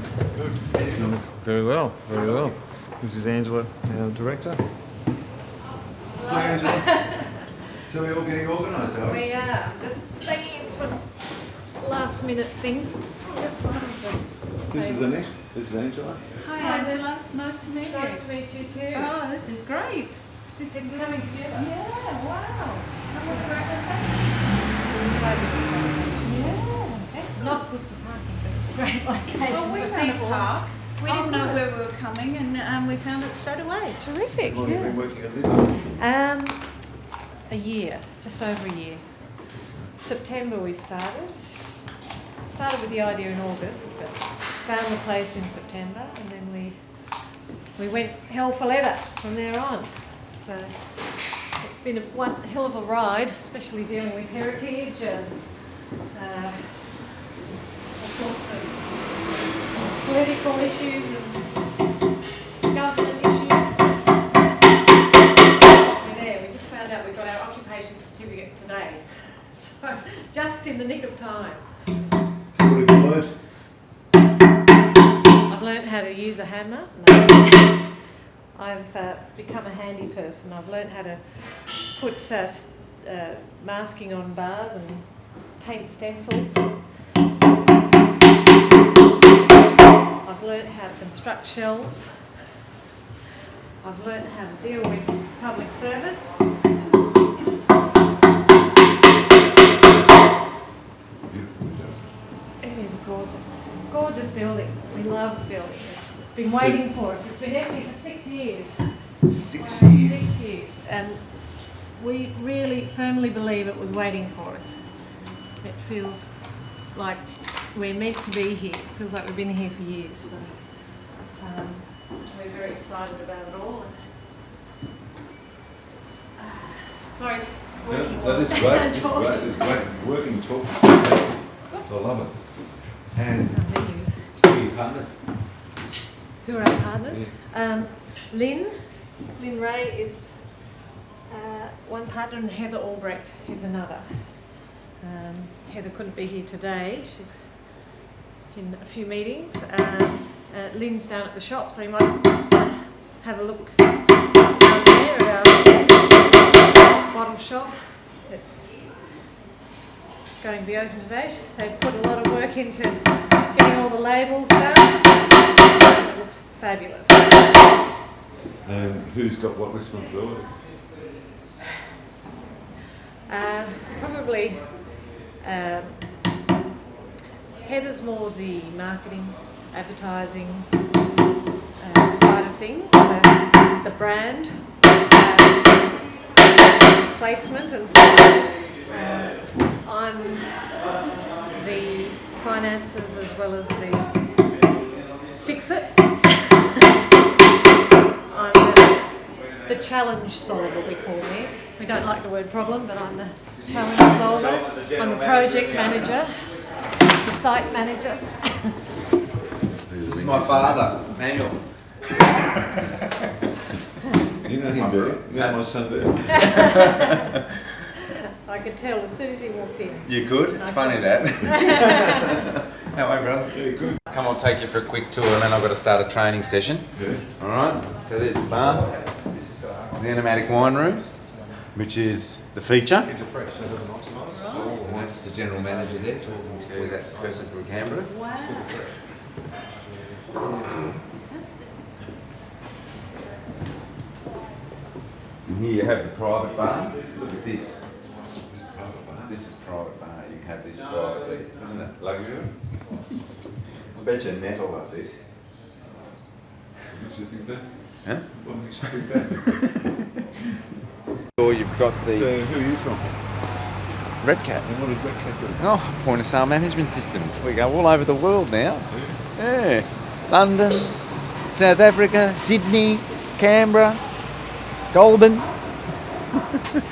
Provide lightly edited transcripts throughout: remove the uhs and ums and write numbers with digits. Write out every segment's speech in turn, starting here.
going? Good. Very well, very well. This is Angela, our director. Hi, Angela. So we're all getting organised, are we? We are just taking in some last minute things. This is Annette. This is Angela. Hi Angela, nice to meet you. Nice to meet you too. Oh, this is great. It's coming together. Yeah, wow. What a great location. It's a fabulous location. Yeah, It's excellent. not good for parking, but it's a great location Well, we for found people. a park. We Oh, didn't know good. where we were coming and we found it straight away. Terrific. How long have you been working on this? A year, just over a year. September we started. Started with the idea in August, but found the place in September, and then we went hell for leather from there on. So it's been one hell of a ride, especially dealing with heritage and all sorts of political issues and government issues. We're there. We just found out we got our occupation certificate today, so just in the nick of time. So what have you learned? I've learned how to use a hammer. No. I've become a handy person. I've learned how to put masking on bars and paint stencils. I've learned how to construct shelves. I've learned how to deal with public servants. It is a gorgeous building. We love the building. It's been waiting for us. It's been empty for 6 years. 6 years. 6 years. And we really firmly believe it was waiting for us. It feels like we're meant to be here. It feels like we've been here for years. So, we're very excited about it all. Sorry for working That is while great. I'm This is talking. great. This is great. Working talk is fantastic. I love it. And Thank you. who are your partners? Who are our partners? Lynn Ray is one partner, and Heather Albrecht is another. Heather couldn't be here today. She's in a few meetings. Lynn's down at the shop, so you might have a look down there at our bottle shop. It's going to be open today. They've put a lot of work into getting all the labels done. It looks fabulous. And who's got what responsibilities? Probably Heather's more the marketing, advertising side of things, the brand, placement, and so I'm the finances as well as the fix-it. I'm the challenge solver, we call me. We don't like the word problem, but I'm the challenge solver. I'm the project manager, the site manager. This is my father, Manuel. You know him, do you? You know my son, do you? I could tell as soon as he walked in. You could? It's funny that. How are you, brother? Yeah, good. Come, I'll take you for a quick tour and then I've got to start a training session. Yeah. Alright, so there's the bar, the animatic wine room, which is the feature. Keep it fresh, so it doesn't oxidise. And that's the general manager there talking to that person from Canberra. Wow. Which is cool. And here you have the private bar. Look at this. This is private bar. This is private bar. You can have this privately. Isn't it luxury? I bet you net will love this. What makes you think that? Huh? What makes you think that? Or you've got the So who are you from? Red Cat. And what does Red Cat do? Oh, point of sale management systems. We go all over the world now. Yeah. London, South Africa, Sydney, Canberra, Goulburn. Come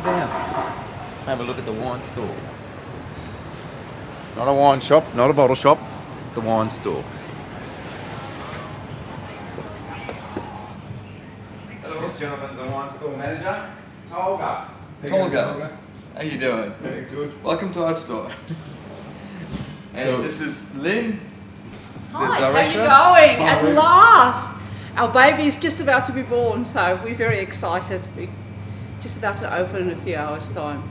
down. Have a look at the wine store. Not a wine shop, not a bottle shop, the wine store. Hello, this gentleman's the wine store manager, Tolga. Tolga. How you doing? Yeah, good. Welcome to our store. And So- this is Lynn. Hi, how director. you going? At last! Our baby is just about to be born, so we're very excited. We're just about to open in a few hours' time.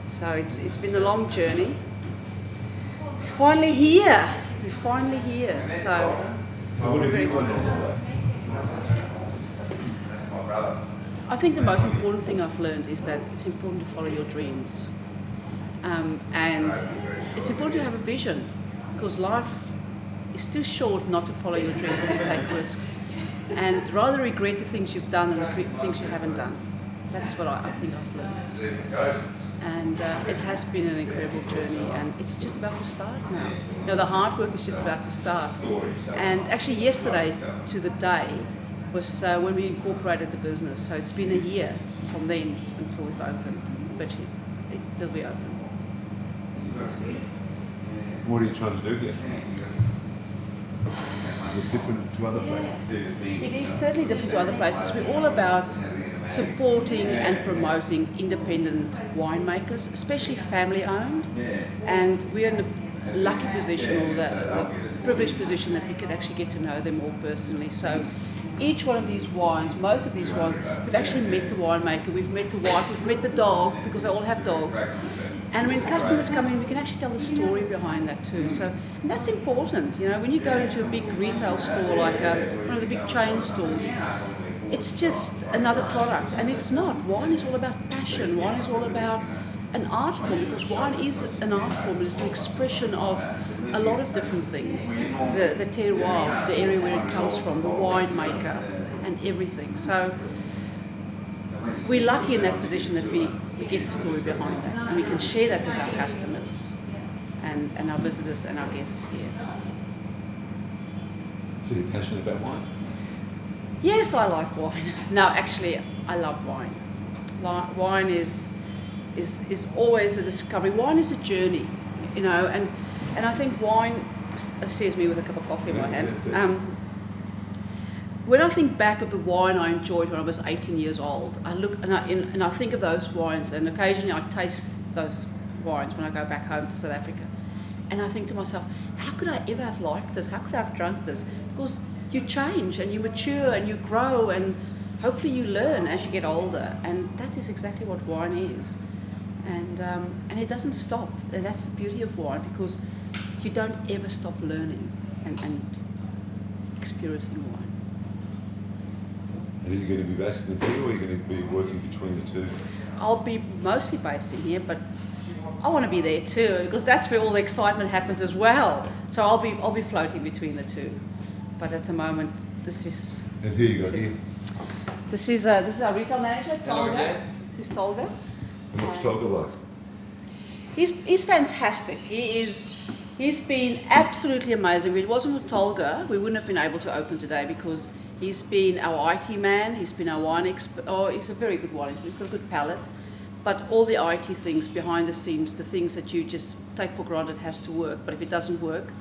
So it's been a long journey. We're finally here. We're finally here. So what have you learned along the way? That's my brother. I think the most important thing I've learned is that it's important to follow your dreams. And it's important to have a vision, because life is too short not to follow your dreams and to take risks. And rather regret the things you've done than regret the things you haven't done. That's what I think I've learned. And it has been an incredible journey, and it's just about to start now. You know, the hard work is just about to start. And actually yesterday to the day was when we incorporated the business. So it's been a year from then until we've opened, but it'll be opened. What are you trying to do here? Is it different to other places? It is certainly different to other places. We're all about supporting and promoting independent winemakers, especially family-owned. And we're in the lucky position, or the privileged position, that we could actually get to know them all personally. So each one of these wines, most of these wines, we've actually met the winemaker, we've met the wife, we've met the dog, because they all have dogs. And when customers come in, we can actually tell the story behind that too. So, and that's important, you know, when you go into a big retail store like one of the big chain stores, it's just another product, and it's not. Wine is all about passion. Wine is all about an art form, because wine is an art form. It's an expression of a lot of different things. The terroir, the area where it comes from, the winemaker, and everything. So we're lucky in that position that we get the story behind that, and we can share that with our customers and our visitors and our guests here. So you're passionate about wine? Yes, I like wine. No, actually, I love wine. Wine is always a discovery. Wine is a journey, you know, and I think wine sees me with a cup of coffee in my hand. Yes. When I think back of the wine I enjoyed when I was 18 years old, I look and I think of those wines, and occasionally I taste those wines when I go back home to South Africa, and I think to myself, how could I ever have liked this? How could I have drunk this? Because you change and you mature and you grow, and hopefully you learn as you get older, and that is exactly what wine is. And it doesn't stop. And that's the beauty of wine, because you don't ever stop learning and experiencing wine. And are you going to be based in the Bee, or are you going to be working between the two? I'll be mostly based in here, but I want to be there too, because that's where all the excitement happens as well. So I'll be floating between the two. But at the moment, this is. And who you got here? This is our retail manager, Hello Tolga. again. This is Tolga. And what's Tolga like? He's fantastic. He's been absolutely amazing. If it wasn't for Tolga, we wouldn't have been able to open today, because he's been our IT man, he's been our wine expert. Oh, he's a very good wine, he's got a good palate. But all the IT things behind the scenes, the things that you just take for granted has to work. But if it doesn't work,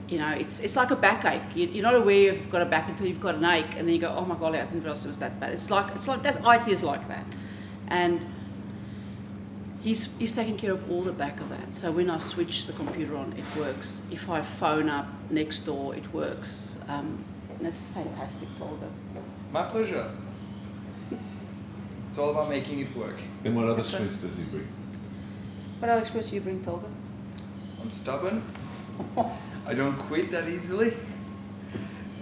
you know, it's like a backache. You're not aware you've got a back until you've got an ache, and then you go, oh my God, I didn't realize it was that bad. It's like that. IT is like that, and he's taking care of all the back of that. So when I switch the computer on, it works. If I phone up next door, it works. And that's fantastic, Tolga. My pleasure. It's all about making it work. And what other strengths does he bring? What other experience do you bring, Tolga? I'm stubborn. I don't quit that easily.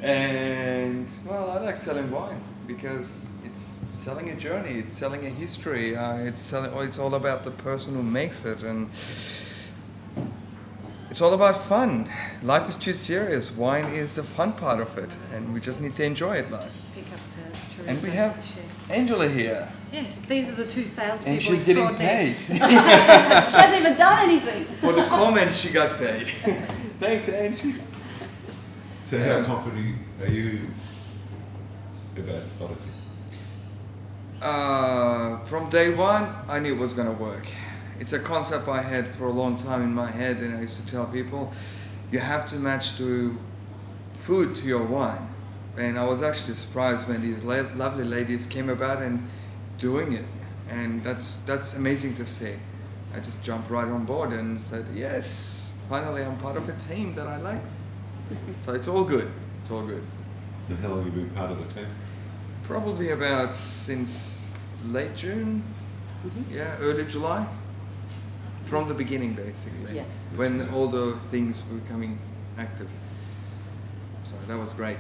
And, well, I like selling wine, because it's selling a journey, it's selling a history, it's all about the person who makes it, and it's all about fun. Life is too serious. Wine is the fun part of it, and we just need to enjoy it live. Pick up the And we chorizo have for the chef. Angela here, Yes, these are the two salespeople. and she's getting extraordinaire. paid. She hasn't even done anything. For the comment, she got paid. Thanks, Angie. So how confident are you about Odessey? From day one, I knew it was going to work. It's a concept I had for a long time in my head, and I used to tell people, you have to match the food to your wine. And I was actually surprised when these lovely ladies came about and doing it. And that's amazing to see. I just jumped right on board and said, yes, finally I'm part of a team that I like. So it's all good. It's all good. And how long have you been part of the team? Probably about since late June, yeah, early July. From the beginning, basically, Yeah. when all the things were becoming active. So that was great.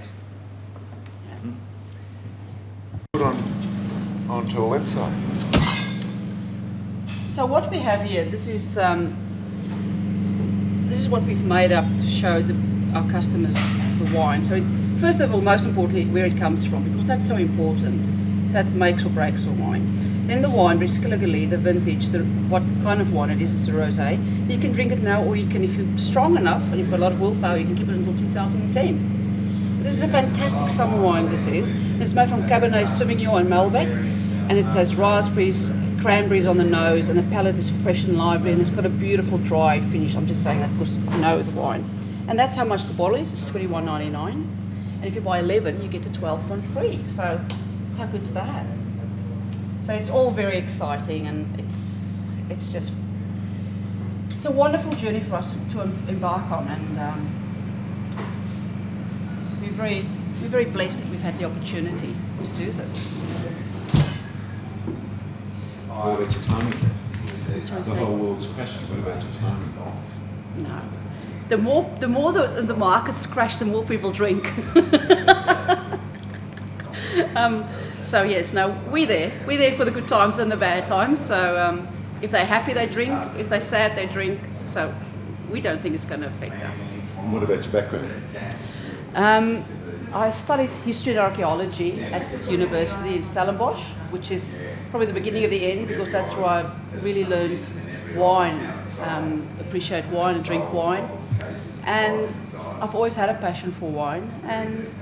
Yeah. Put onto a website. So what we have here, this is what we've made up to show our customers the wine. So first of all, most importantly, where it comes from, because that's so important. That makes or breaks a wine. Then the wine, particularly the vintage, what kind of wine it is. It's a rosé. You can drink it now, or you can, if you're strong enough and you've got a lot of willpower, you can keep it until 2010. This is a fantastic summer wine. This is. It's made from Cabernet Sauvignon and Malbec, and it has raspberries, cranberries on the nose, and the palate is fresh and lively, and it's got a beautiful dry finish. I'm just saying that because you know the wine. And that's how much the bottle is. It's $21.99, and if you buy 11, you get the 12th one free. So how good's that? So it's all very exciting, and it's a wonderful journey for us to embark on, and we're very blessed that we've had the opportunity to do this. What about your timing? I'm sorry, The whole world's crashing. What about your timing? No. The more the markets crash, the more people drink. So yes, no, we're there for the good times and the bad times. So if they're happy, they drink. If they're sad, they drink. So we don't think it's going to affect us. And what about your background? I studied history and archaeology at university in Stellenbosch, which is probably the beginning of the end, because that's where I really learned wine, appreciate wine and drink wine. And I've always had a passion for wine, and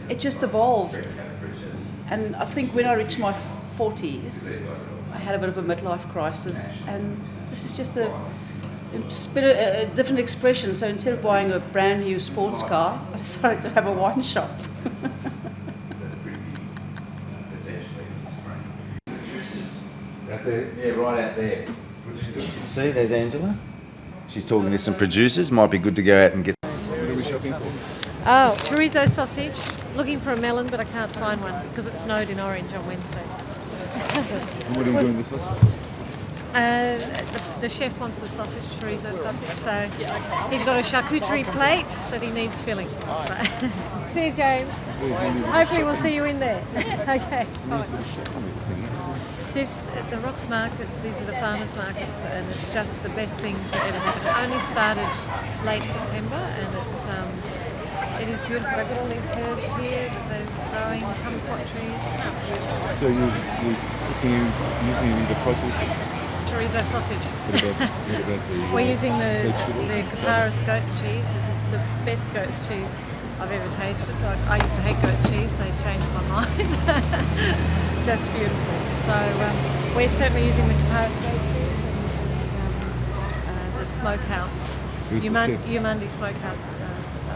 it just evolved. And I think when I reached my 40s, I had a bit of a midlife crisis, and this is just it's been a different expression. So instead of buying a brand new sports car, I decided to have a wine shop. Out there? Yeah, right out there. See, there's Angela. She's talking to some producers. Might be good to go out and get. What are we shopping for? Oh, chorizo sausage. Looking for a melon, but I can't find one because it snowed in Orange on Wednesday. And what are you doing with the sausage? The chef wants the sausage, chorizo sausage, so he's got a charcuterie plate that he needs filling. So. See you, James. Hopefully we'll see you in there. Okay. The Rocks markets, these are the farmers markets, and it's just the best thing to ever happen. It only started late September, and it is beautiful. They've got all these herbs here that they're growing, kumquat trees. It's just beautiful. So you're cooking using the produce? Chorizo sausage. What about the We're using the vegetables and Caparis goat's cheese. This is the best goat's cheese I've ever tasted. Like, I used to hate goat's cheese. They changed my mind. Just beautiful. So we're certainly using the Caparis goat's cheese and the smokehouse. Who's the chef? Umandi Smokehouse. So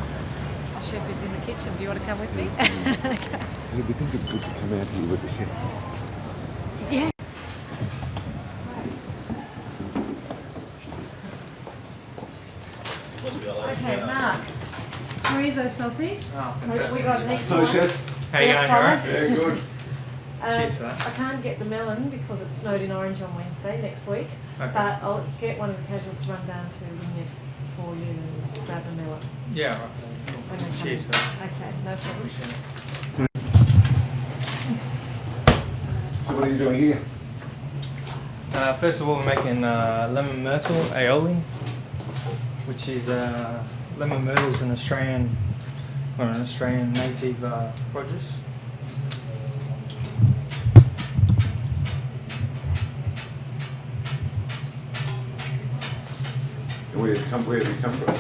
the chef is in the kitchen. Do you want to come with me? Okay. Because we think it's good to come out here with the chef. Yeah. Okay, Mark. Chorizo sausage. We got next Hello, one. chef. How you going, alright? Very good. Cheers for that. I can't get the melon because it snowed in Orange on Wednesday next week. Okay. But I'll get one of the casuals to run down to Wynyard for you and grab the melon. Yeah, right. when they come Cheers in. for that. Okay, no problem. Appreciate it. So what are you doing here? First of all, we're making lemon myrtle aioli, which is lemon myrtle is an Australian native produce. And where have you come from?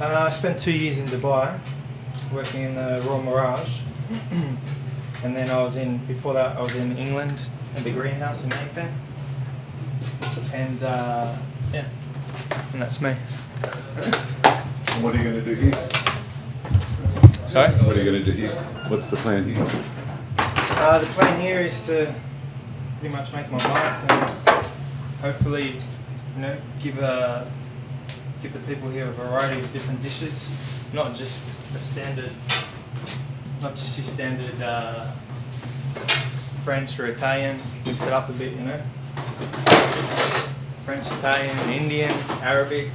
I spent 2 years in Dubai working in the Royal Mirage, and then before that I was in England at the greenhouse in Mayfair, and yeah, and that's me. And what are you going to do here? Sorry? What are you going to do here? What's the plan here? The plan here is to pretty much make my mark and hopefully, give give the people here a variety of different dishes, not just a standard, not just your standard French or Italian. Mix it up a bit, you know. French, Italian, Indian, Arabic.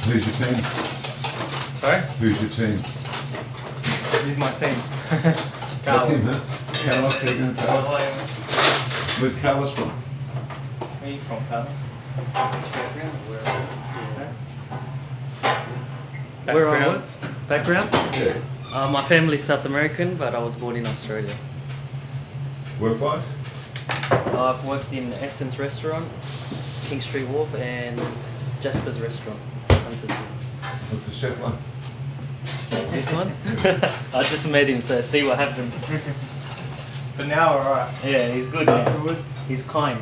Who's your team? Sorry? Who's your team? This is my team. That's him, Carlos. huh? Carlos, how you going, Carlos? Where's Carlos from? Where are you from, Carlos? Where I Background? worked? Background? Yeah. My family's South American, but I was born in Australia. Work-wise? I've worked in Essence Restaurant, King Street Wharf, and Jasper's Restaurant. What's the chef like? This one? I just met him, so see what happens. For now, alright. Yeah, he's good, man. Afterwards, He's kind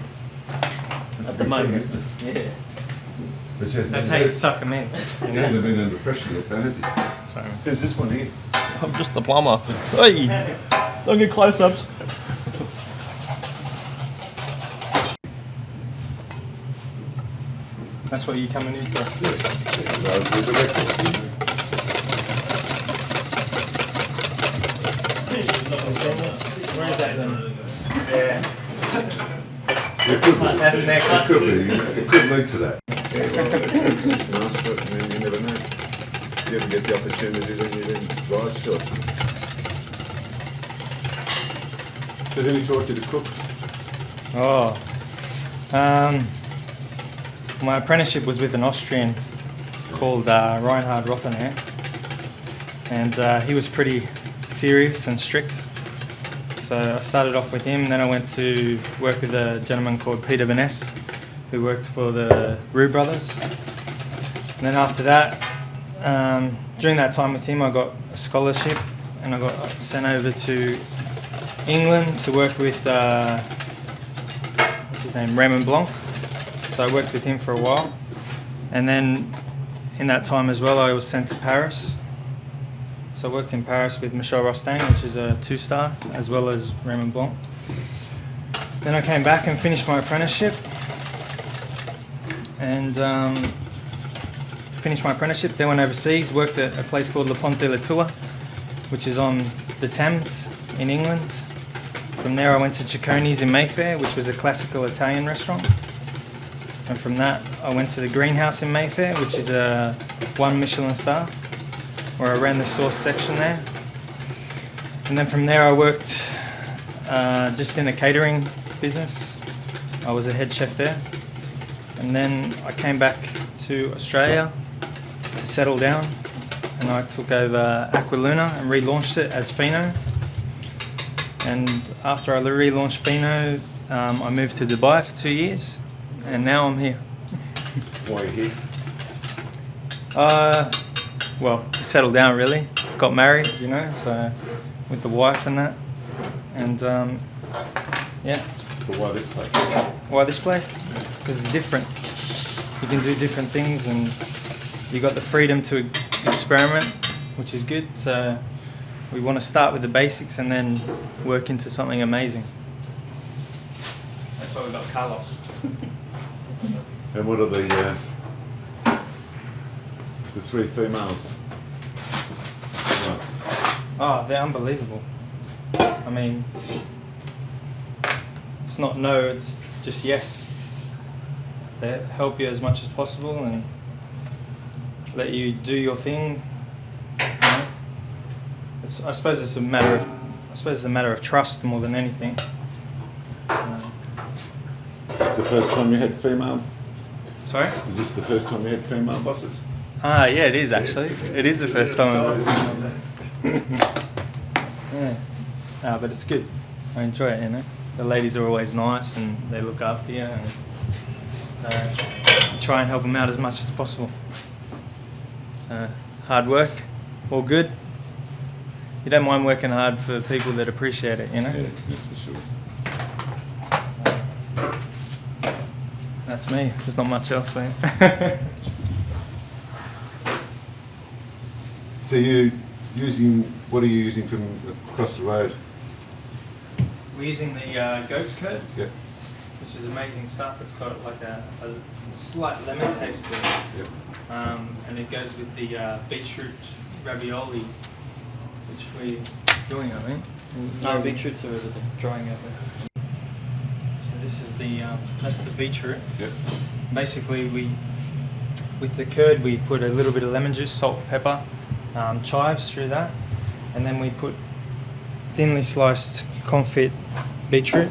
That's at a the big moment. thing, isn't it? Yeah. But he hasn't that's been- how you suck them in. He hasn't been under pressure yet, though, has he? Sorry. Who's this one here? I'm just the plumber. Hey, don't get close-ups. That's what you coming in for. Where is that then? Yeah. It could be. That's next. It could be. It could lead to that. Yeah, well, it's nice, but I mean, you never know. You ever get the opportunity, then you then rise to it. So who taught you to cook? Oh. My apprenticeship was with an Austrian called Reinhard Rothenher. And he was pretty serious and strict. So I started off with him, then I went to work with a gentleman called Peter Van Ness, who worked for the Roux brothers. And then after that, during that time with him, I got a scholarship and I got sent over to England to work with, what's his name, Raymond Blanc. So I worked with him for a while. And then in that time as well, I was sent to Paris. So I worked in Paris with Michel Rostaing, which is a 2-star, as well as Raymond Blanc. Then I came back and finished my apprenticeship. And finished my apprenticeship, then went overseas, worked at a place called Le Pont de la Tour, which is on the Thames in England. From there I went to Cicconi's in Mayfair, which was a classical Italian restaurant. And from that I went to the Greenhouse in Mayfair, which is a 1 Michelin star, where I ran the sauce section there. And then from there I worked just in a catering business. I was a head chef there. And then I came back to Australia to settle down, and I took over Aqualuna and relaunched it as Fino. And after I relaunched Fino, I moved to Dubai for 2 years, and now I'm here. Why are you here? Well, to settle down really. Got married, you know, so with the wife and that. And yeah. But why this place? Why this place? Because it's different. You can do different things and you got the freedom to experiment, which is good. So we want to start with the basics and then work into something amazing. That's why we got Carlos. And what are the 3 females? Oh, they're unbelievable. I mean, it's not no, it's just yes. They help you as much as possible and let you do your thing. You know? I suppose it's a matter of trust more than anything. Is this the first time you had female? Sorry? Is this the first time you had female bosses? Ah, yeah, it is actually. It is the first time. Yeah. But it's good. I enjoy it, you know. The ladies are always nice and they look after you and try and help them out as much as possible. So, hard work, all good. You don't mind working hard for people that appreciate it, you know? Yeah, that's for sure. That's me. There's not much else, man. So what are you using from across the road? We're using the goat's curd. Yeah. which is amazing stuff. It's got like a slight lemon taste to it. Yep. And it goes with the beetroot ravioli, which we're doing, I think. No, beetroots are drying out there. So this is that's the beetroot. Yep. Basically, with the curd we put a little bit of lemon juice, salt, pepper, chives through that, and then we put thinly sliced confit beetroot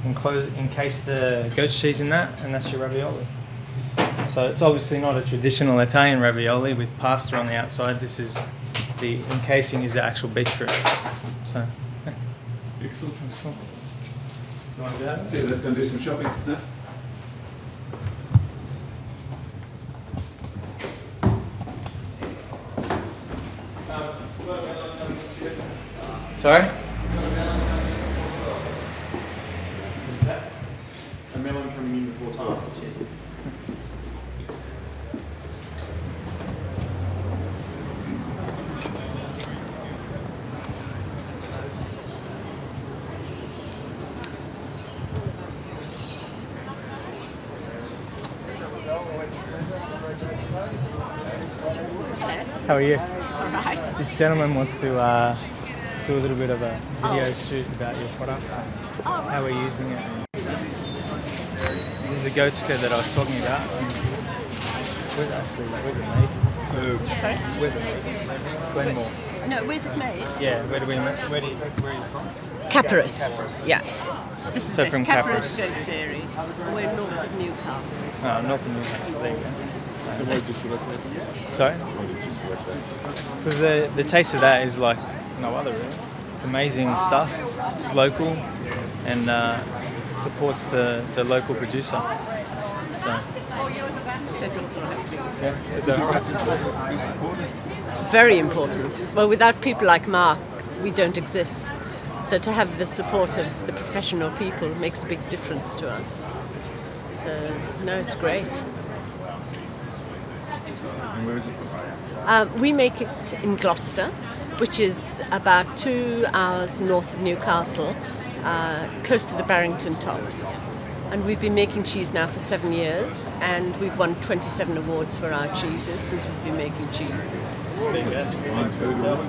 and encase the goat cheese in that, and that's your ravioli. So it's obviously not a traditional Italian ravioli with pasta on the outside. This is the encasing is the actual beetroot. So yeah. Excellent. Cool. You want to do that? So let's go and do some shopping. No? Sorry? A melon coming in before time. How are you? All right. This gentleman wants to do a little bit of a video shoot about your product, how we're using it. This is the goat's curd that I was talking about. Where's it made? So, Sorry? Where's it made? Glenmore. No, where's it made? Yeah, where are you from? Caparis. Yeah. This is So it, from Caparis Caparis. Goat Dairy. We're north of Newcastle. Oh, North of Newcastle. There you go. so why did you select that? Sorry? Why did you select that? Because the taste of that is like no other really. It's amazing stuff. It's local and supports the local producer. So, Settled for happiness. yeah, is that That's important. You support it. Very important. Well, without people like Mark, we don't exist. So to have the support of the professional people makes a big difference to us. So, no, it's great. And where is it from? We make it in Gloucester, which is about 2 hours north of Newcastle, close to the Barrington Tops. And we've been making cheese now for 7 years, and we've won 27 awards for our cheeses since we've been making cheese. Fine food award.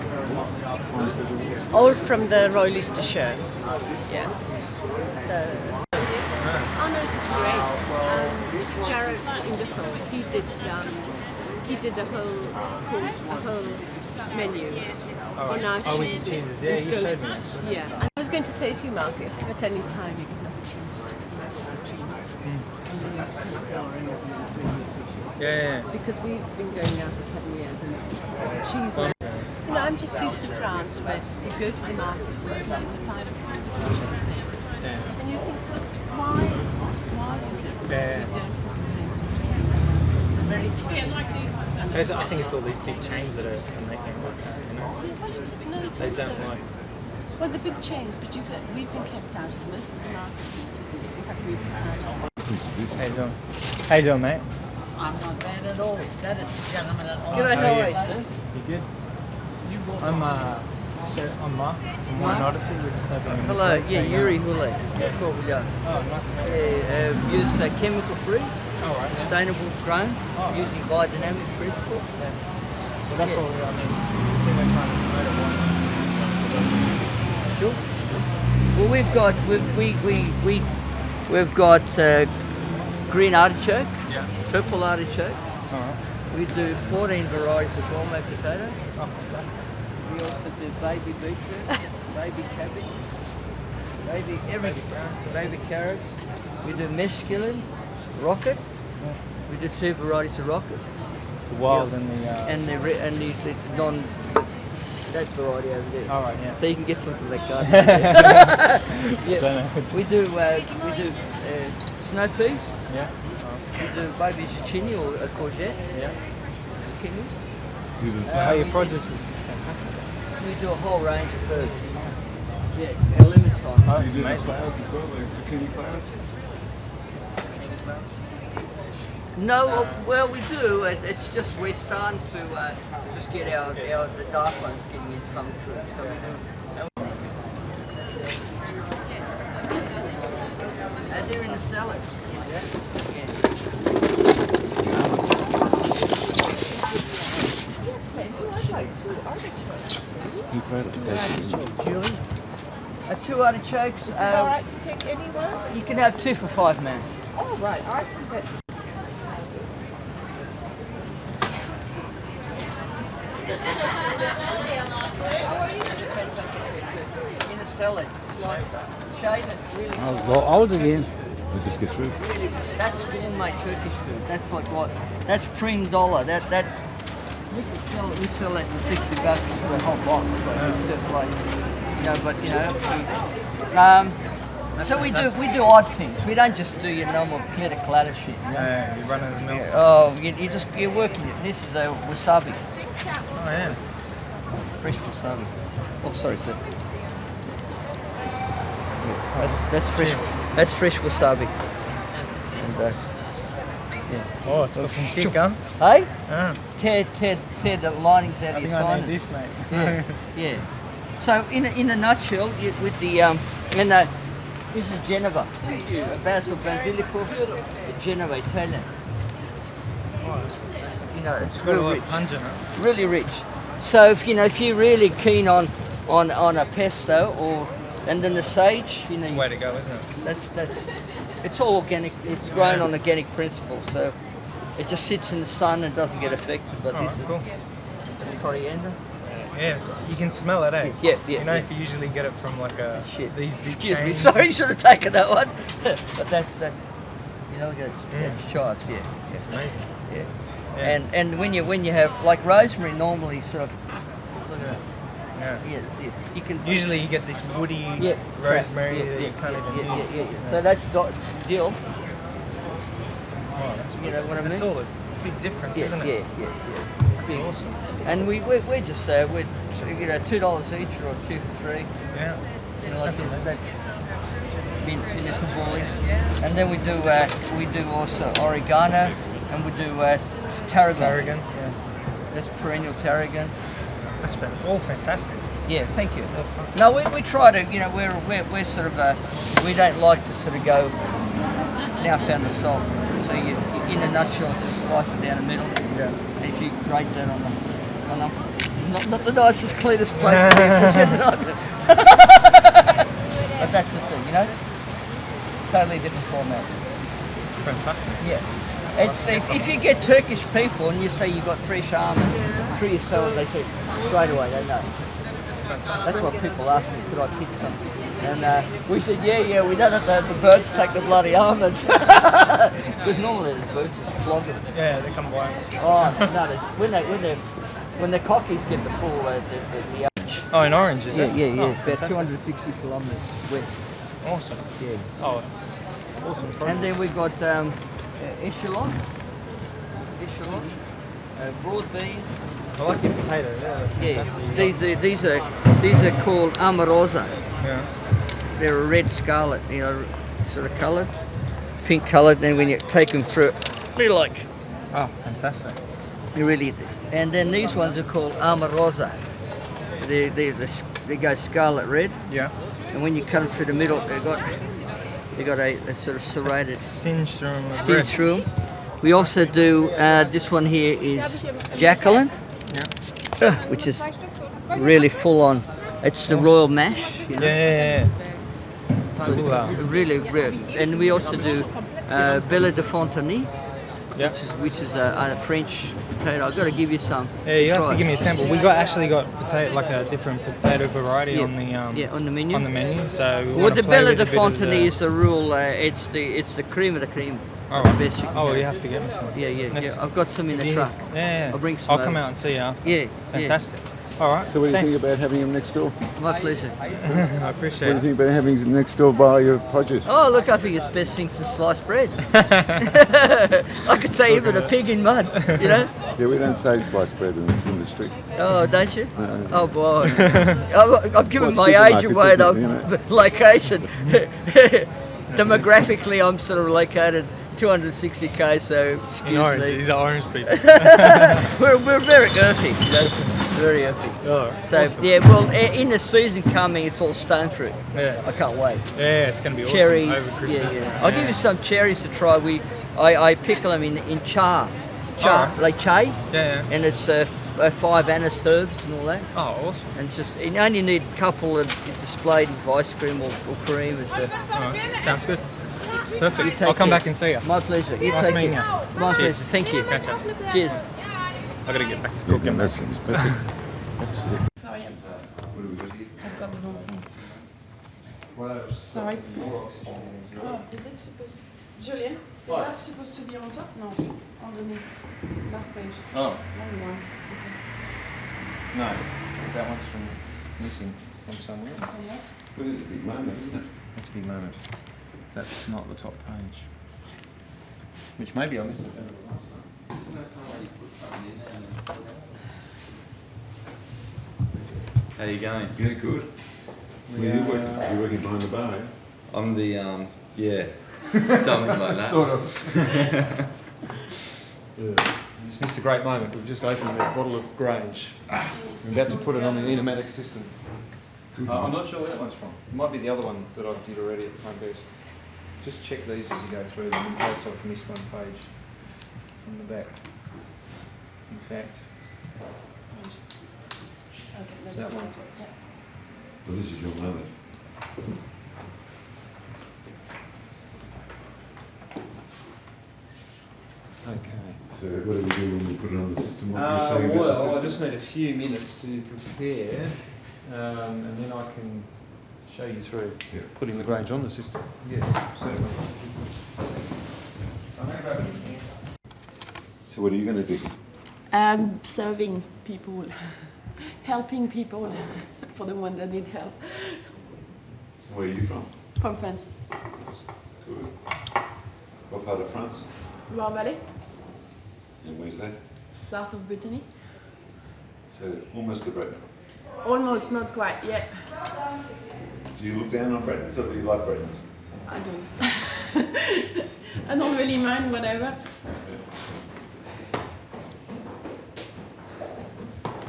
Fine food award. All from the Royal Easter Show. Yes. So. Oh no, it was great. Jared Ingersoll, he did a whole course, a whole menu on our with the cheeses. cheeses. Yeah, you showed me. Yeah, and I was going to say to you, Mark, if at any time you can have a chance to promote our cheese. Yeah. Because we've been going now for 7 years and cheese. You know, I'm just used to France where you go to the markets and there's like 5 or 6 different cheese makers. Yeah. And you think, why is it that we don't have the same sort of thing? It's very I think it's all these big chains that are making it like that, you know. Well, it is, no, it's They also, don't like. well, the big chains, but we've been kept out of most of the markets in Sydney. In fact, we've been out of. How you doing? How you doing, mate? I'm not bad at all. That is the gentleman at all. G'day, how are you? You good? I'm Mark from Wine Odessey. We're just opening this Hello, place. yeah, How you Yuri going? Hule. That's what we got. Oh, nice to meet you. Yeah, use chemical free, All right. Yeah. sustainable grown, Oh, using biodynamic principle. Yeah. Well, that's what I mean. I think we're trying to promote a wine. Sure. Well, we've got green artichoke, Yeah. purple artichoke. All right. We do 14 varieties of gourmet potatoes. Oh, fantastic. We also do baby beetroot, baby cabbage, baby carrots. We do mesclun, rocket. We do 2 varieties of rocket, The wild and the. and the non that variety over there. All right. Yeah. So you can get some from that garden. Don't know. We do snow peas. Yeah. We do baby zucchini or courgettes. Yeah. Zucchinis. Oh, your produce is fantastic. We do a whole range of herbs. Yeah, our lemon time. Oh, Do it's you do the amazing. flowers as well, like zucchini flowers? No, well we do. It's just we're starting to just get the dark ones getting in come through. So we do. And there in the salad. Two artichokes. Is it all right to take anywhere? You can have 2 for $5, man. Oh, right. I think that's... In a salad, sliced, shave it really. Hold it in. We'll just get through. That's gourmet Turkish food. That's like what? That's $1. That we sell it for $60 for a whole box. Like, it's just like, you know, but you know. So we do odd things. We don't just do your normal clear clatter shit. You know? Yeah, you run in the mill. Yeah, oh, you're working it. This is a wasabi. Oh yeah. Fresh wasabi. Oh, sorry, sir. That's fresh. That's fresh wasabi. And, yeah. Oh, it's got some kick, huh? Hey? Yeah. Tear the linings out of your I sinus. need this, mate. Yeah, yeah. So in a nutshell, with the this is Geneva, basil basilico, Geneva Italian. You know, it's got a real lot rich, of pungent, huh? really rich. So if you're really keen on a pesto and then the sage, you know, It's the way to go, isn't it? that's it's all organic. It's grown on organic principles, so it just sits in the sun and doesn't get affected. But this is cool. coriander. Yeah, you can smell it, eh? Yeah. You know, if you usually get it from like these big Excuse me, chains. sorry, you should have taken that one. But that's you know, that's charged, yeah. It's amazing. Yeah. Yeah. And when you have like rosemary normally sort of Yeah. you can Usually you get this woody rosemary that you can't even use. Yeah. So that's dill. Oh, that's You know what I mean? That's all a big difference, isn't it? Yeah. That's awesome. And we're just we're $2 each or 2 for 3. Yeah. You know, like That's amazing. that mince in a tabbouleh. And then we do also oregano and we do tarragon. Tarragon, yeah. That's perennial tarragon. That's all fantastic. Yeah, thank you. No, we try to, you know, we're sort of we don't like to sort of go now found the salt. So you in a nutshell, just slice it down the middle. Yeah. And if you grate that on not the nicest, cleanest plate, but that's the thing, you know. Totally different format. Fantastic. Yeah. It's if you get Turkish people and you say you got fresh almonds for your salad, they say straight away they know. That's what people ask me, could I pick some? And we said, yeah, we don't have the birds take the bloody almonds. Because normally the birds just flog it. Yeah, they come by. Oh no, when the cockies get the full the Oh, in Orange, is it? Yeah, Oh, about fantastic. 260 kilometres west. Awesome. Yeah. Oh, it's awesome. And then we got echelon, broad beans. I like your potatoes. Yeah. Yeah, these are called amarosa. Yeah. They're a red scarlet, you know, sort of coloured, pink coloured. Then when you take them through, they like. Oh, fantastic. You really. And then these ones are called amarosa. They go scarlet red. Yeah. And when you cut them through the middle, they got a sort of serrated Singed through them with hinge red. through 'em. We also do this one here is Jacqueline, which is really full on. It's the royal mash. You know? Yeah. So really red. And we also do Belle de Fontenay, Yeah. which is a French potato. I've got to give you some. Yeah, you have Try to it. give me a sample. We actually got potato, like a different potato variety on the on the menu. On the menu, so we Well, want the to play Belle with de a bit of Fontenay is the rule. It's the cream of the cream. Oh, The best you can oh, get. you have to get me some. Yeah. I've got some in the Do you- truck. Yeah. I'll bring some I'll over. come out and see you after. Yeah. Fantastic. All right. So what do you thanks. think about having him next door? My pleasure. I What appreciate do you it. think about having him next door by your produce? Oh, look, I think it's best thing since sliced bread. I could say even a pig in mud, you know? Yeah, we don't say sliced bread in this industry. Oh, don't you? No. Oh, boy. I'm giving Well, my age supermarkets, away, isn't though. it, you know? Location. Demographically, I'm sort of located 260k, so excuse In Orange, me. these are Orange people. We're very earthy, you know? very happy. Oh, So awesome. yeah, well, in the season coming, it's all stone fruit. Yeah. I can't wait. Yeah, it's going to be awesome Cherries. over Christmas. Yeah. I'll give you some cherries to try. I pickle them in char, like chai, and it's 5 anise herbs and all that. Oh, awesome. And just you only need a couple of displayed with ice cream or cream. It's Alright, sounds good. Perfect. take I'll come care. back and see you. My pleasure. You Nice take meeting care. you. My Cheers. pleasure. Thank you. Catch up. Cheers. I got to get back to Yeah, cooking. that seems perfect. Absolutely. Sorry, What have we got here? I've got the wrong thing. Sorry. Oh, is it supposed... Julian, is that supposed to be on top? No, underneath. Last page. Oh, Only one. no. That one's from missing from somewhere. Okay. Somewhere. This is a big moment, isn't it? That's a big moment. That's not the top page. Which maybe I missed it. How you going? Yeah, good. Where are you working? You're working behind the bar, eh? I'm the, yeah, something like that. Sort of. Just missed a great moment. We've just opened a bottle of Grange. We're about to put it on the enigmatic system. I'm not sure where that one's from. It might be the other one that I did already at the front desk. Just check these as you go through them in case I've missed one page on the back. In fact, Okay, that's that the one. last one. Yeah. Well, this is your moment. okay. So what do we do when we put it on the system? What were you saying about the Well, I system? just need a few minutes to prepare, and then I can show you through putting the Grange on the system. Yes, certainly. So what are you going to do? Serving people, helping people for the one that need help. Where are you from? From France. Good. What part of France? Loire Valley, And where's that? south of Brittany. So almost the Breton. Almost, not quite yet. Do you look down on Bretons or do you like Bretons? I don't. I don't really mind, whatever.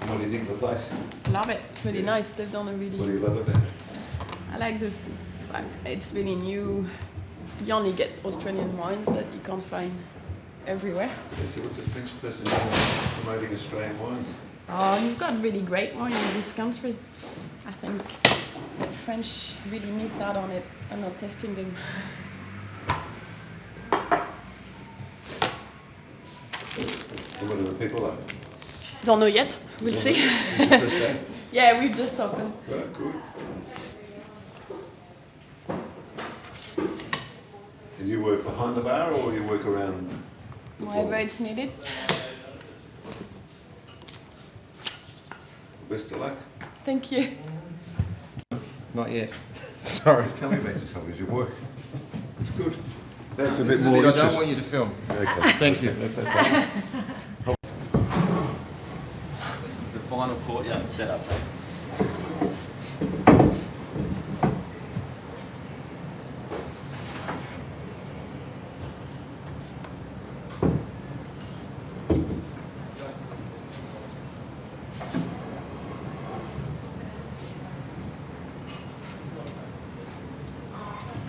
What do you think of the place? Love it. It's really nice. They've done a What do really. you love about it? I like the fact it's really new. You only get Australian wines that you can't find everywhere. Yeah, so what's a French person promoting Australian wines? Oh, you've got really great wine in this country. I think the French really miss out on it and not testing them. And what are the people like? Don't know yet. We'll see. Is it first day? Yeah, we've just opened. Right, good. And you work behind the bar or you work around? the Wherever floor? it's needed. Best of luck. Thank you. Not yet. Sorry. Just tell me about yourself as you work. It's good. That's a This bit is more I don't interesting. want you to film. Okay. Thank you. That's okay. The final courtyard setup.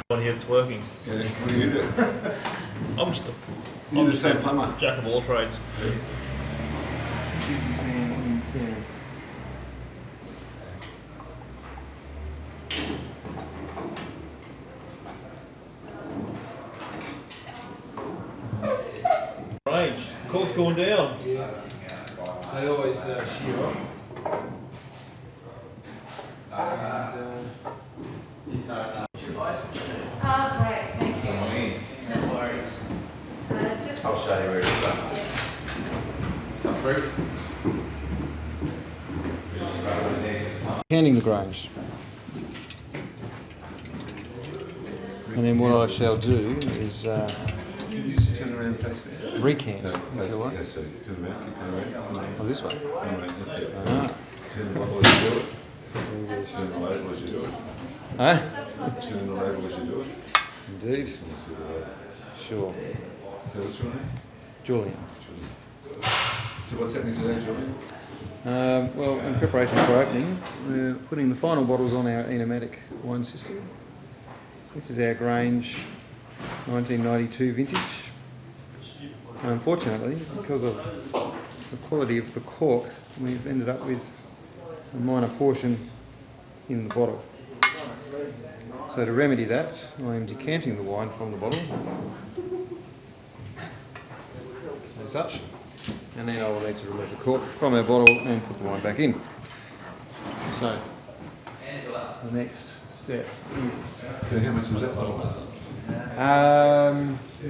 Here it's working. Yeah. What do you do? I'm just a, You're the same plumber. jack of all trades. Range. Cork's going down. They always shear off. Oh, great, thank you. No worries. Just I'll show you where it is. Come through. Canning the Grange. And then what I shall do is Can you just turn around and face me? recant, No, if face you me. like. Yes, sorry. Turn around. Keep going around. Oh, this way. Come around. That's it. Ah. Turn the label as you do it. Turn the label as you do it. Huh? Turn the label as you do it. Indeed. Just want to see the label. Sure. So what's your name? Julian. Julian. So what's happening today, Julian? Well, in preparation for opening, we're putting the final bottles on our Enomatic wine system. This is our Grange 1992 vintage. Unfortunately, because of the quality of the cork, we've ended up with a minor portion in the bottle. So to remedy that, I am decanting the wine from the bottle, as such, and then I will need to remove the cork from our bottle and put the wine back in. So, the next step is... So how much is that bottle?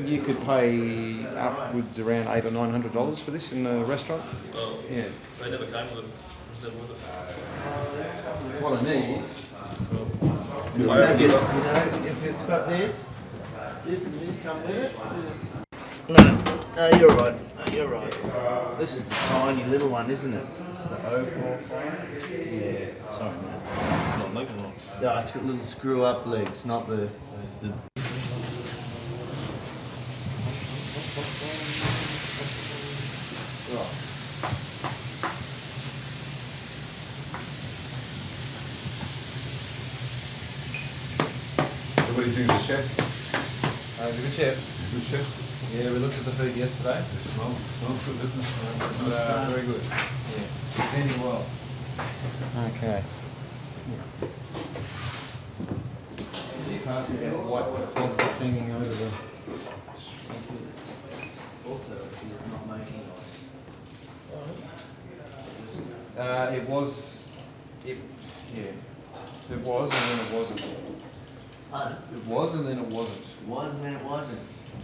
You could pay upwards around $800 or $900 for this in a restaurant. Oh, Yeah. they never came with it. It was never with it. What I need... You know, if it's got this and this come with it. No, you're right. No, you're right. This is the tiny little one, isn't it? It's the 045. Yeah, sorry, man. Not making one. No, it's got little screw up legs, not the What do you think of the chef? He's a good chef. Good chef? Yeah, we looked at the food yesterday. It smells good, doesn't it? It's very good. Yes. Presenting well. Okay. Can you pass me that white cloth that's hanging over the... Thank you. Also, you're not making It was... It was and then it wasn't. Pardon? It was and then it wasn't. It was and then it wasn't.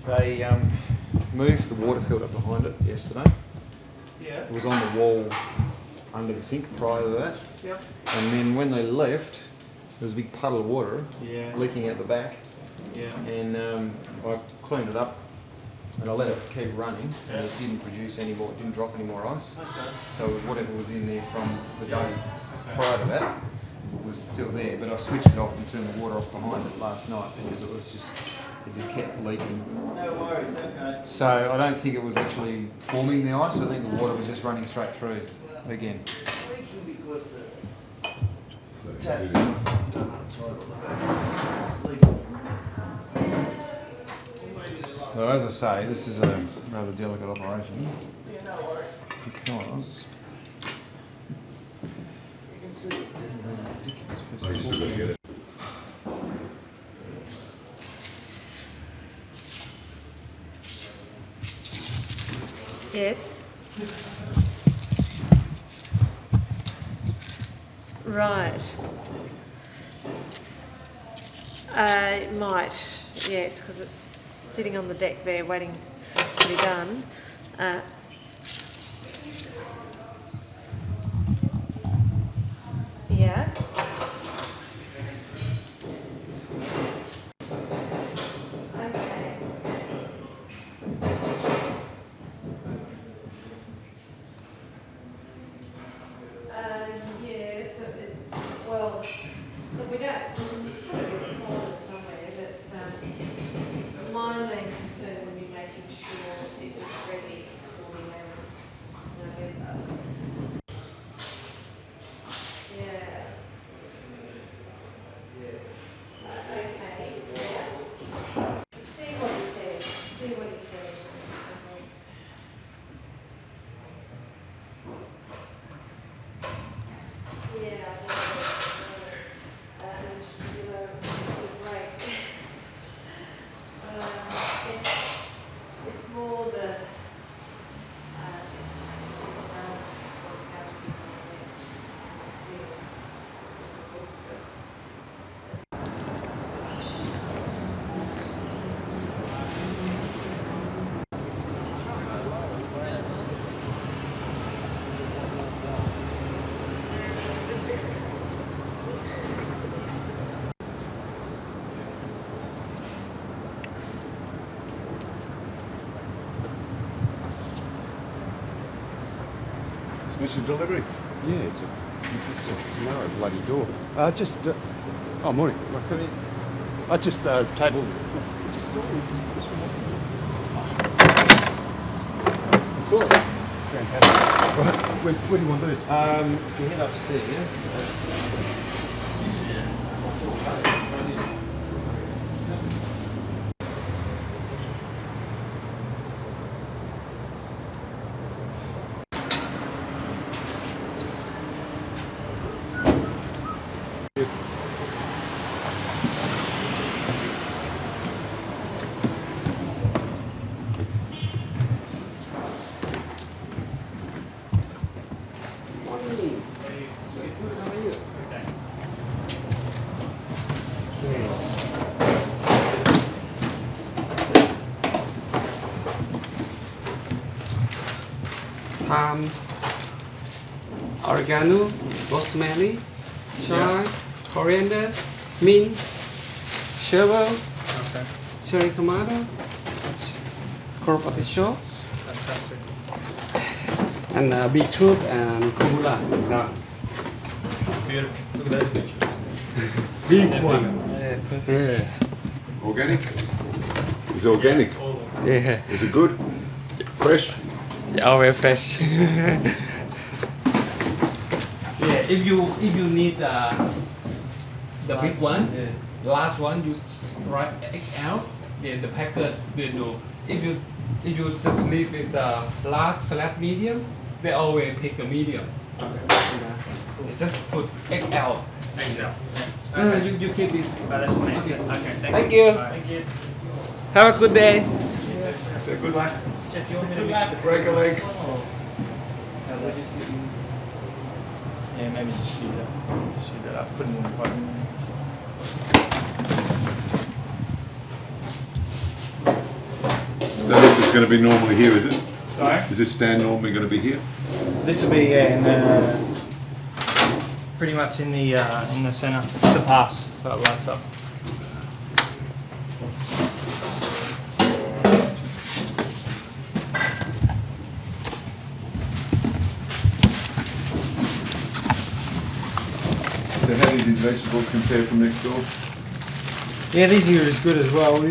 They moved the water filter behind it yesterday. Yeah. It was on the wall under the sink prior to that. Yep. And then when they left, there was a big puddle of water Yeah. leaking out the back. Yeah. And I cleaned it up and I let it keep running and it didn't produce any more, it didn't drop any more ice. Okay. So whatever was in there from the day prior to that was still there, but I switched it off and turned the water off behind it last night because it just kept leaking. No worries, okay. So I don't think it was actually forming the ice, I think the water was just running straight through again. Leaking because the So taps you are done upside on the back. It's leaking from So as I say, this is a rather delicate operation Yeah, no worries. because You can see it. I used to look at it. Yes. Right. It might, yes, because it's sitting on the deck there waiting to be done. Yeah. Okay. Yes. Well, look, we don't. We just put it in the corner somewhere, but my main concern would be making sure it was ready for November. Yeah. Okay. Yeah. See what he says. See what he says. Yeah. And do a break. It's more the Special delivery? Yeah, it's just tomorrow, bloody door. Oh, morning. Come in. I just tabled. Is this door? Is this one? Of course. Fantastic. Right, where do you want this? We head upstairs. Thyme, oregano, rosemary, chai, coriander, mint, chervil, cherry tomato, crop potato, Fantastic. and beetroot and kumula. Beautiful. Look at those pictures. Big one. Yeah, perfect. Yeah. Organic? Is it organic? Yeah. Is it good? Fresh? Yeah, very fresh. Yeah, if you need the big one, the last one you write XL, the packet will do. If you just leave it large/medium, they always pick the medium. Just put XL. XL. You keep this. That's fine. Okay. Okay. Thank you. Thank you. Have a good day. I said good luck. Chef, you want me to Good mix luck. the Break a leg. Yeah, maybe just shoot that. Just shoot that up. Put it in the pot. So this is going to be normally here, is it? Sorry? Is this stand normally going to be here? This will be in the pretty much in the center, the pass, so it lights up. So how do these vegetables compare from next door? Yeah, these are as good as well.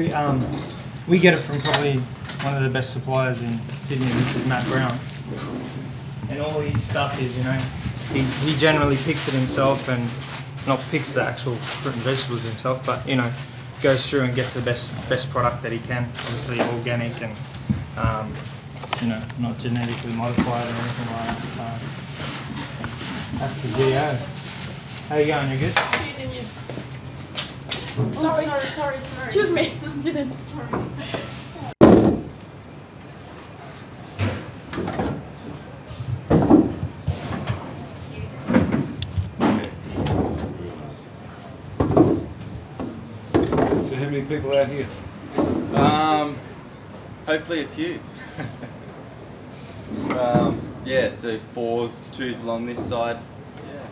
We get it from probably one of the best suppliers in Sydney, which is Matt Brown. And all his stuff is, he generally picks it himself, and not picks the actual fruit and vegetables himself, but goes through and gets the best product that he can. Obviously organic and not genetically modified or anything like that. That's the video. How you going? You good? Sorry. Excuse me. Didn't. Sorry. So how many people out here? Hopefully a few. Yeah, so 4s, 2s along this side. Yeah.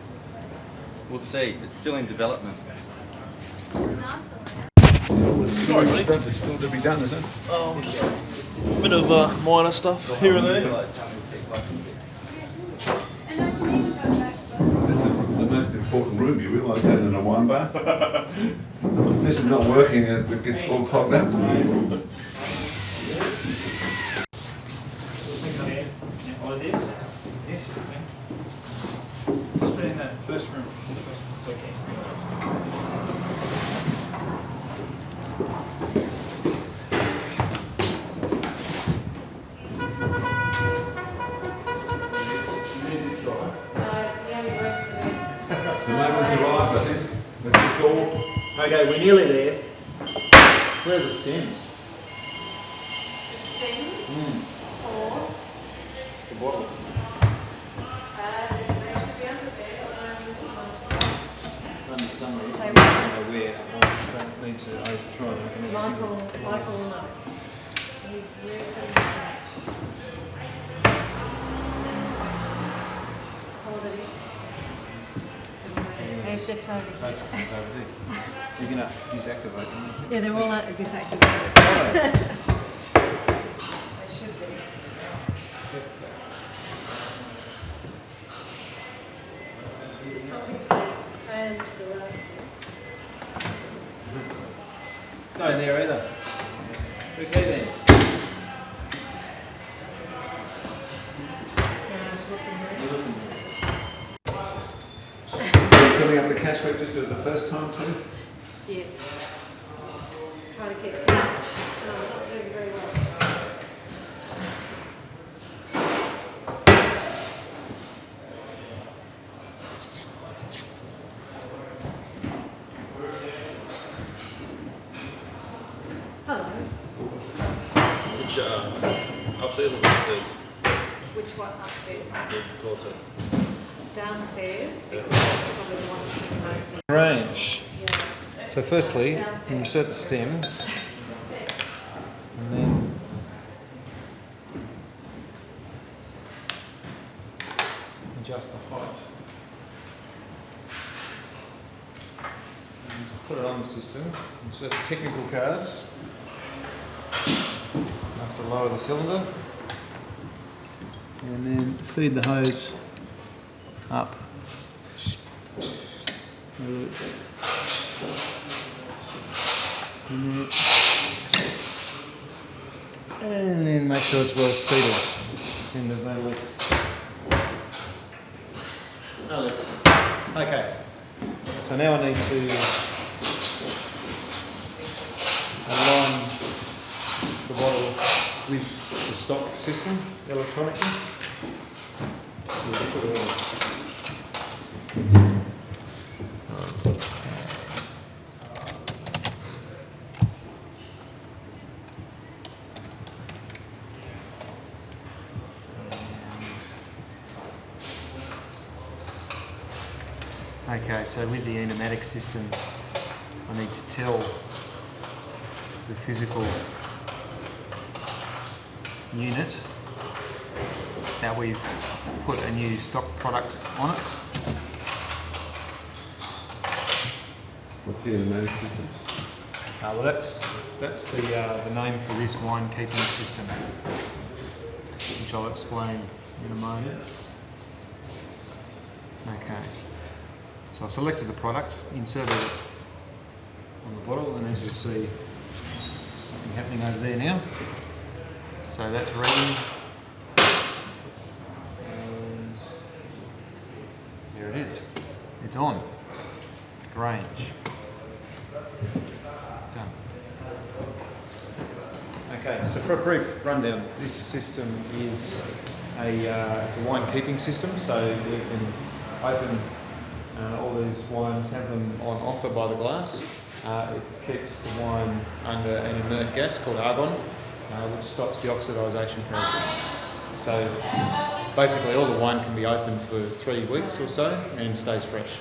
We'll see. It's still in development. Sorry, stuff is still to be done, isn't it? Oh, just a bit of minor stuff here and there. This is the most important room. You realise that in a wine bar? If this is not working, it gets all clogged up. Or this. Let's put it in that first room. The moment's arrived, I think. That's a call. Okay, we're nearly there. Where are the stems? The stems or The bottle. they should be under there or this one. Under somewhere. They I will. don't know where. I just don't need to. I try and Michael will know. He's really good. Hold it. That's over here. That's over there. You're going to deactivate them. Yeah, they're all deactivated. They should be. It's obviously ran to the right. Not in there either. Okay then. filling up the cash register the first time too? Yes. Trying to keep it up. No, not doing very well. Hello. Which upstairs or downstairs? Which one upstairs? The quarter. Downstairs, because that's probably the one that's doing most. Range. Yeah. So firstly, insert the stem, and then adjust the height. And to put it on the system, insert the technical cards. Have to lower the cylinder, and then feed the hose up. A little bit. And then make sure it's well seated and there's no leaks. No leaks. Okay. So now I need to align the bottle with the stock system electronically. We'll put it on. Okay, so with the enigmatic system, I need to tell the physical unit that we've put a new stock product on it. What's the enigmatic system? Well, that's the name for this wine keeping system, which I'll explain in a moment. Okay. So I've selected the product, inserted it on the bottle, and as you'll see, something happening over there now. So that's ready. And there it is. It's on. Range. Done. Okay, so for a brief rundown, this system is it's a wine keeping system, so we can open all these wines, have them on offer by the glass. It keeps the wine under an inert gas called argon, which stops the oxidisation process. So basically all the wine can be open for 3 weeks or so and stays fresh.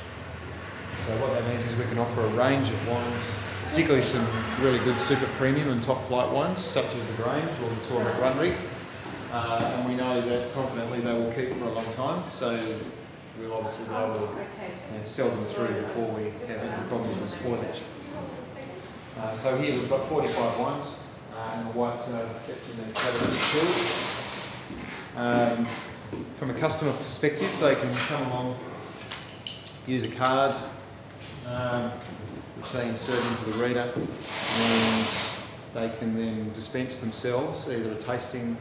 So what that means is we can offer a range of wines, particularly some really good super premium and top flight wines, such as the Grange or the Tormek Runrig. And we know that confidently they will keep for a long time. So we'll obviously be able to sell them through before we have any problems with spoilage. So here we've got 45 wines, and the whites are kept in the cabinet chilled. From a customer perspective, they can come along, use a card, which they insert into the reader, and they can then dispense themselves either a tasting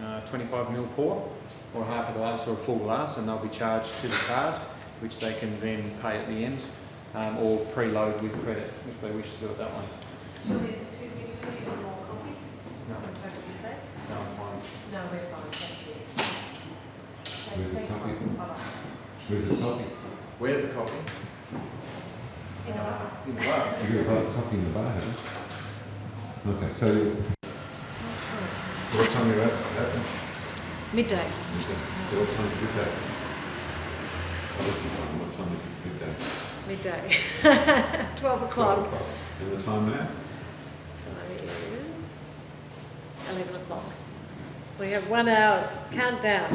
25ml pour, or half a glass or a full glass, and they'll be charged to the card, which they can then pay at the end, or preload with credit if they wish to do it that way. Excuse me, do you need more coffee? No. No, I'm fine. No, we're fine, thank you. Where's the Thanks, coffee? bye-bye. Where's the coffee? Where's the coffee? In the bar. In the bar. You've got coffee in the bar, haven't you? Okay, so what time are you open? Midday. So what time's midday? Odessey time, what time is it midday? Midday. 12 o'clock. 12 o'clock. And the time now? Time is 11 o'clock. We have 1 hour countdown.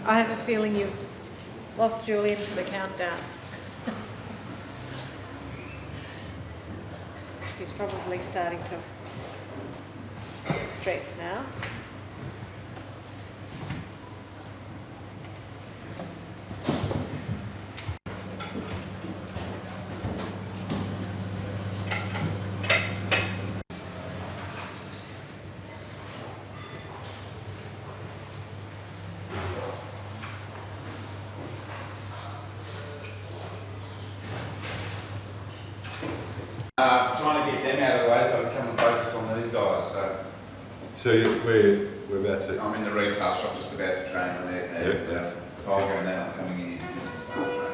I have a feeling you've lost Julian to the countdown. He's probably starting to stress now. Trying to get them out of the way so I can come and focus on these guys. So whereabouts it? I'm in the retail shop just about to train on their Tiger, and then I'm coming in here to start training.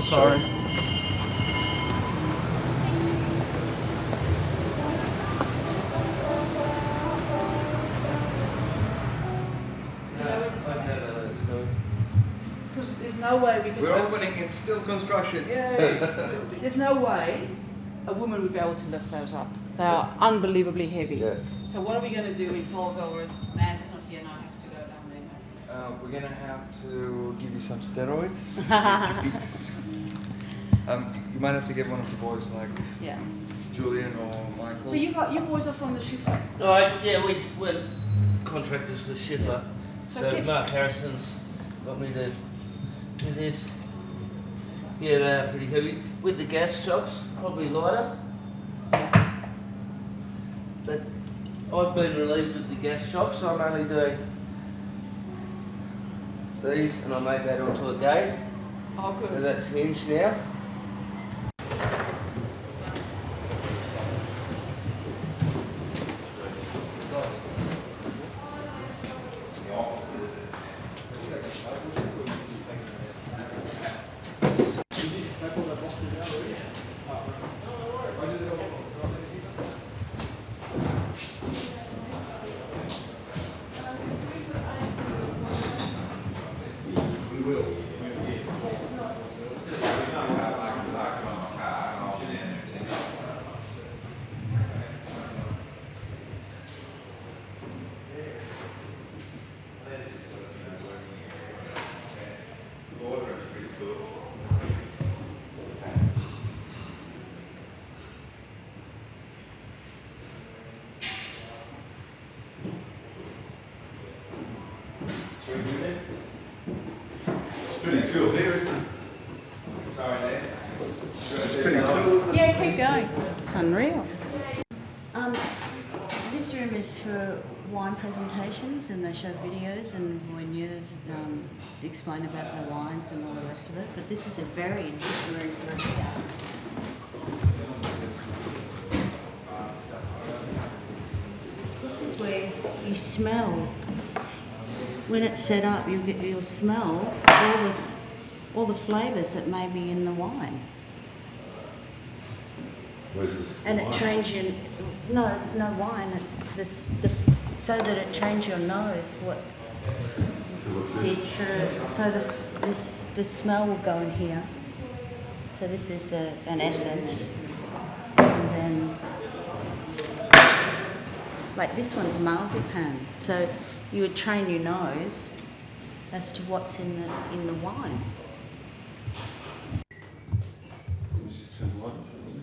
Sorry. Because there's no way we can. We're opening, it's still construction. Yay! There's no way a woman would be able to lift those up. They are unbelievably heavy. Yeah. So what are we going to do in Tolga or man's not here and I have to go down there? We're gonna have to give you some steroids. You might have to get one of the boys like Julian or Michael. So you boys are from the Schiffer? Right, yeah, we're contractors for Schiffer. So Mark Harrison's got me to do this. Yeah, they are pretty heavy. With the gas shocks, probably lighter. But I've been relieved of the gas shocks, so I'm only doing these, and I made that onto a gate. Oh, good. So that's hinged now. Pretty cool here, isn't it? Sorry, Ned. It's pretty cool, isn't it? Yeah, keep going. It's unreal. This room is for wine presentations, and they show videos and voyeurs explain about the wines and all the rest of it. But this is a very interesting room through here. This is where you smell. When it's set up, you'll smell all the flavours that may be in the wine. Where's this? And wine? it trains you. No, it's no wine. It's so that it trains your nose what So what's this? citrus. So the smell will go in here. So this is an essence, and then like this one's marzipan. So you would train your nose as to what's in the wine. Just turn the light off a little bit.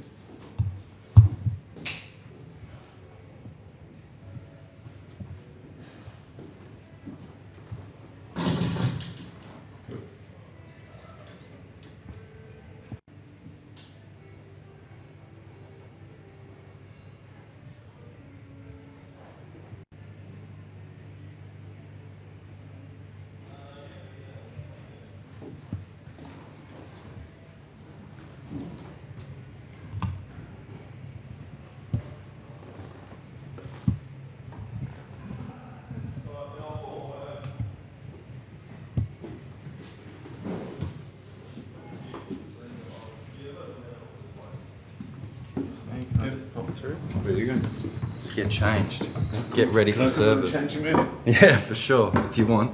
Where are you going? To get changed. Get ready for service. Change your minute? Yeah, for sure, if you want.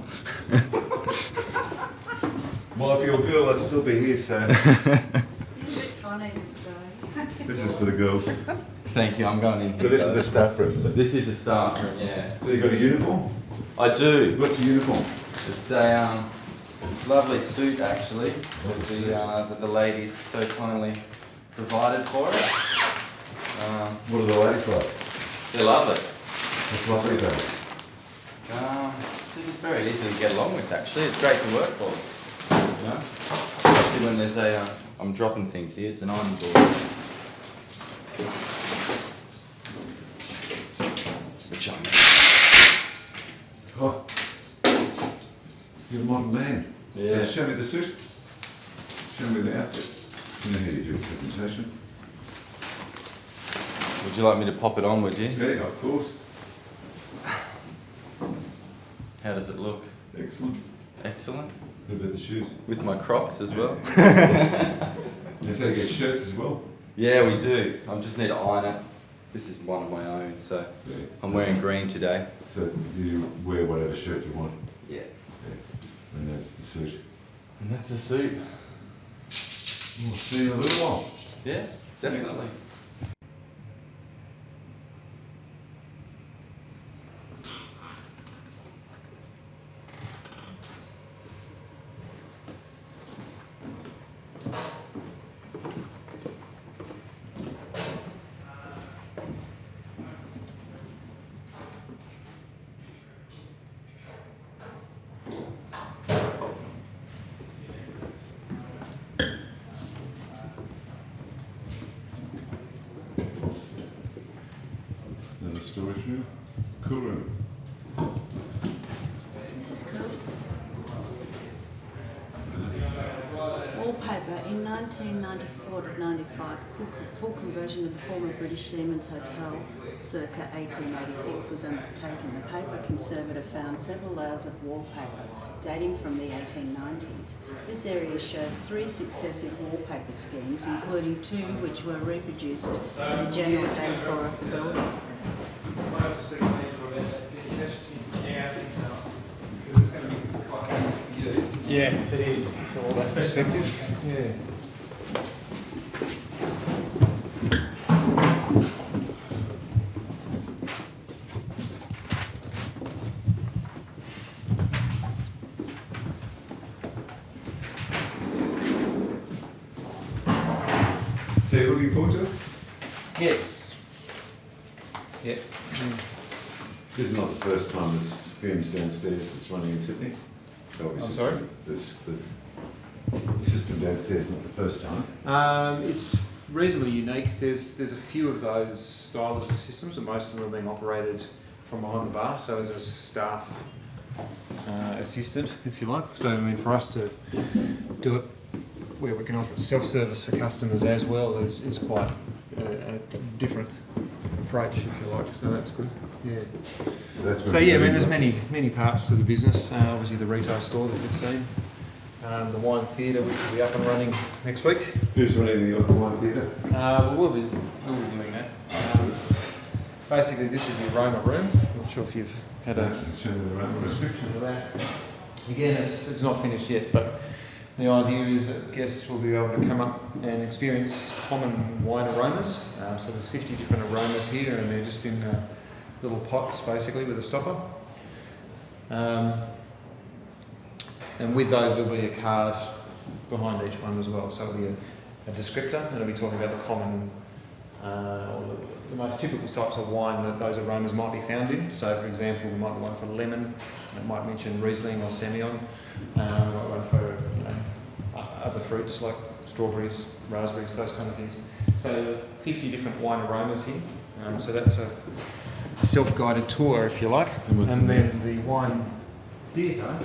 Well, if you're a girl, I'd still be here, so. This is a bit funny, this guy. This is for the girls. Thank you, I'm going in. So this is the staff room, is it? This is the staff room, yeah. So you got a uniform? I do. What's a uniform? It's a lovely suit, actually, that the ladies so kindly provided for us. What are the ladies like? They love it. What's lovely about it? I think it's very easy to get along with actually. It's great to work for, you know. Especially when there's a, I'm dropping things here, it's an iron board. Which I mean. Oh, you're a modern man. Yeah. So show me the suit. Show me the outfit. You know how you do a presentation. Would you like me to pop it on with you? Yeah, of course. How does it look? Excellent. Excellent. What about the shoes? With my Crocs as well. That's how you get shirts as well. Yeah, we do. I just need to iron it. This is one of my own, so yeah. I'm wearing green today. So do you wear whatever shirt you want? Yeah. And that's the suit. And that's the suit. We'll see you in a little while. Yeah, definitely. Another storage room. Cool room. This is cool. Wallpaper in 1994 to 95, full conversion of the former British Seamen's Hotel circa 1886 was undertaken. The paper conservator found several layers of wallpaper dating from the 1890s. This area shows 3 successive wallpaper schemes, including 2 which were reproduced in the general decor of the building. Yeah, it is. All that perspective. Yeah. So you're looking forward to it? Yes. Yeah. This is not the first time this firm's downstairs that's running in Sydney. Obviously, I'm sorry? The system downstairs is not the first time. It's reasonably unique. There's a few of those styles of systems, and most of them are being operated from behind the bar, so as a staff assistant, if you like. So I mean, for us to do it where we can offer self-service for customers as well is quite a different approach, if you like. So that's good. Yeah. So yeah, I mean, there's many parts to the business. Obviously, the retail store that you've seen, the wine theatre, which will be up and running next week. Who's running the wine theatre? We'll be doing that. Basically, this is the aroma room. I'm not sure if you've had a description of that. Again, it's not finished yet, but the idea is that guests will be able to come up and experience common wine aromas. So there's 50 different aromas here, and they're just in little pots, basically, with a stopper. And with those, there'll be a card behind each one as well. So it'll be a descriptor, and it'll be talking about the common, or the most typical types of wine that those aromas might be found in. So, for example, there might be one for lemon, it might mention Riesling or Semillon, one for other fruits like strawberries, raspberries, those kind of things. So 50 different wine aromas here. So that's a self-guided tour, if you like. And then the wine theatre,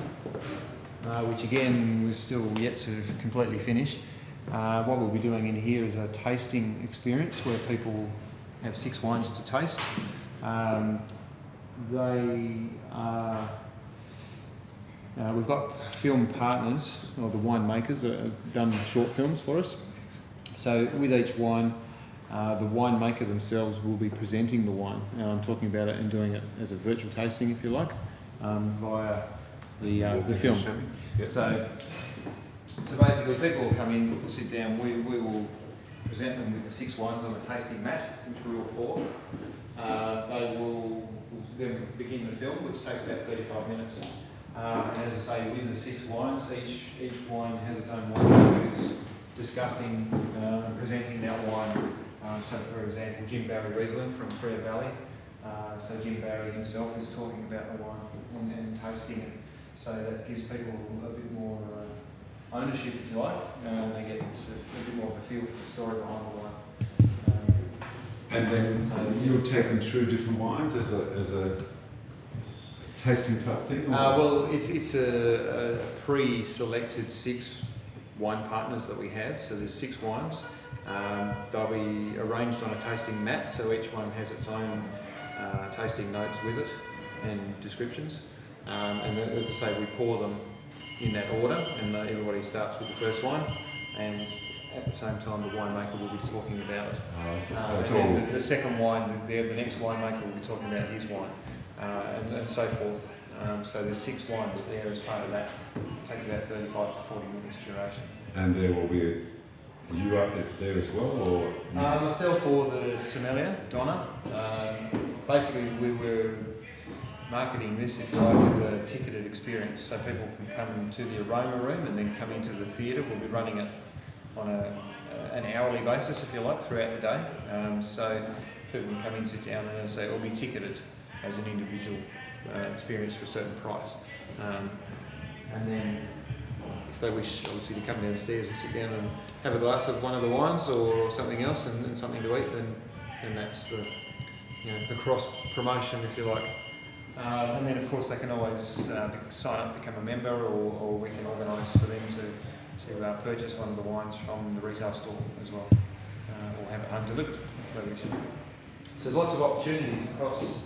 which again we're still yet to completely finish. What we'll be doing in here is a tasting experience where people have 6 wines to taste. We've got film partners, or the winemakers have done short films for us. So with each wine, the winemaker themselves will be presenting the wine. Now I'm talking about it and doing it as a virtual tasting, if you like, via the film. Yep. So basically people will come in, we'll sit down, we will present them with the 6 wines on a tasting mat, which we will pour. They will then begin the film, which takes about 35 minutes. And as I say, with the 6 wines, each wine has its own wine who's discussing and presenting that wine. So for example, Jim Barry Riesling from Priya Valley So Jim Barry himself is talking about the wine and tasting it. So that gives people a bit more ownership, if you like, and they get a bit more of a feel for the story behind the wine. And then you'll take them through different wines as a tasting type thing? Well, it's a pre-selected 6 wine partners that we have. So there's 6 wines. They'll be arranged on a tasting mat, so each one has its own tasting notes with it and descriptions. And as I say, we pour them in that order, and everybody starts with the first wine, and at the same time the winemaker will be talking about it. So it's and the second wine, the next winemaker will be talking about his wine, and so forth. So there's 6 wines there as part of that. It takes about 35 to 40 minutes duration. And there will be you up there as well, or myself or the sommelier, Donna. Basically, we were marketing this, if you like, as a ticketed experience, so people can come to the aroma room and then come into the theatre. We'll be running it on an hourly basis, if you like, throughout the day. So people can come in, sit down, and as I say, it'll be ticketed as an individual experience for a certain price. And then, if they wish, obviously, to come downstairs and sit down and have a glass of one of the wines or something else and something to eat, then that's the cross promotion, if you like. And then, of course, they can always sign up, become a member, or we can organise for them to purchase one of the wines from the retail store as well, or have it home delivered if they wish. So there's lots of opportunities across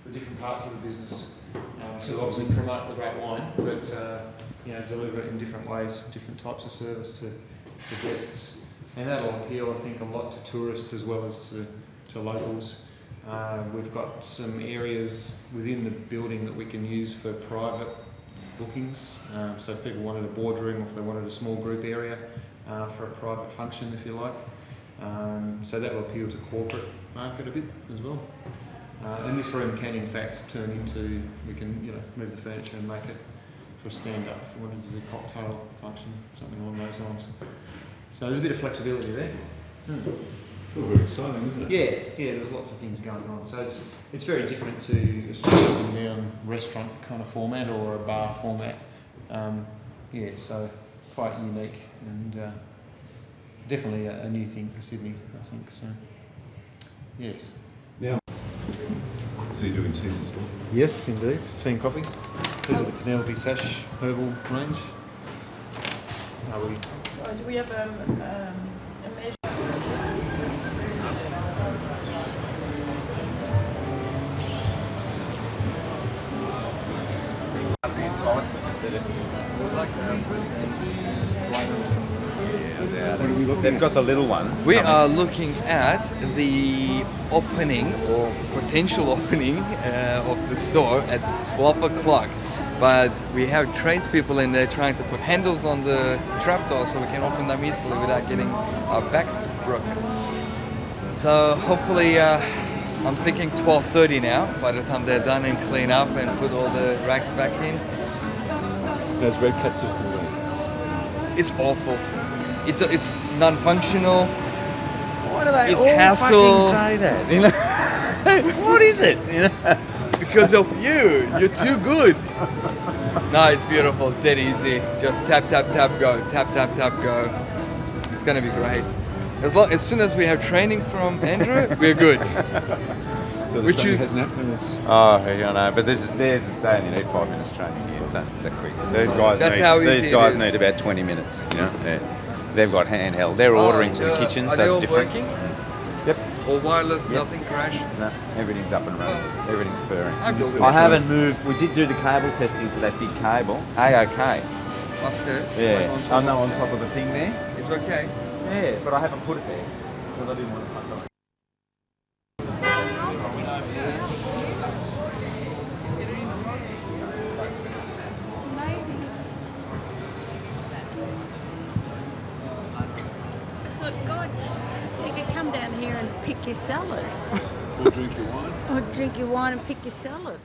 the different parts of the business to obviously promote the great wine, but deliver it in different ways, different types of service to guests, and that'll appeal, I think, a lot to tourists as well as to locals. We've got some areas within the building that we can use for private bookings. So if people wanted a boardroom, or if they wanted a small group area for a private function, if you like. So that will appeal to corporate market a bit as well. And this room can, in fact, turn into, we can move the furniture and make it for a stand-up if we wanted to do a cocktail function, something along those lines. So there's a bit of flexibility there. It's all very exciting, isn't it? Yeah, there's lots of things going on. So it's very different to a sitting down restaurant kind of format or a bar format. So quite unique and definitely a new thing for Sydney, I think. So yes. Now, so you're doing teas as well? Yes, indeed. Tea and coffee. These are the Penelope Sash herbal range. Do we have a measure? The enticement is that it's they've got the little ones. We are looking at the opening or potential opening of the store at 12 o'clock. But we have tradespeople in there trying to put handles on the trapdoor so we can open them easily without getting our backs broken. So hopefully, I'm thinking 12:30 now, by the time they're done and clean up and put all the racks back in. How's Red Cat system going? It's awful. It's non-functional. Why do they it's all hassle. fucking say that? What is it? Because of you. You're too good. No, it's beautiful. Dead easy. Just tap, tap, tap, go. Tap, tap, tap, go. It's going to be great. As soon as we have training from Andrew, we're good. So the training hasn't happened? I know, but they only need 5 minutes training here, so it's that quick. These guys need about 20 minutes, They've got handheld. They're ordering to the kitchen, so it's different. Working? Yep. All wireless, nothing crash? No, everything's up and running. Everything's purring. I haven't moved. We did do the cable testing for that big cable. A-OK. Upstairs? Yeah. Like on top of the thing there. It's okay? Yeah, but I haven't put it there because I didn't want to fuck it. Down here and pick your salad. Or drink your wine. Or drink your wine and pick your salad.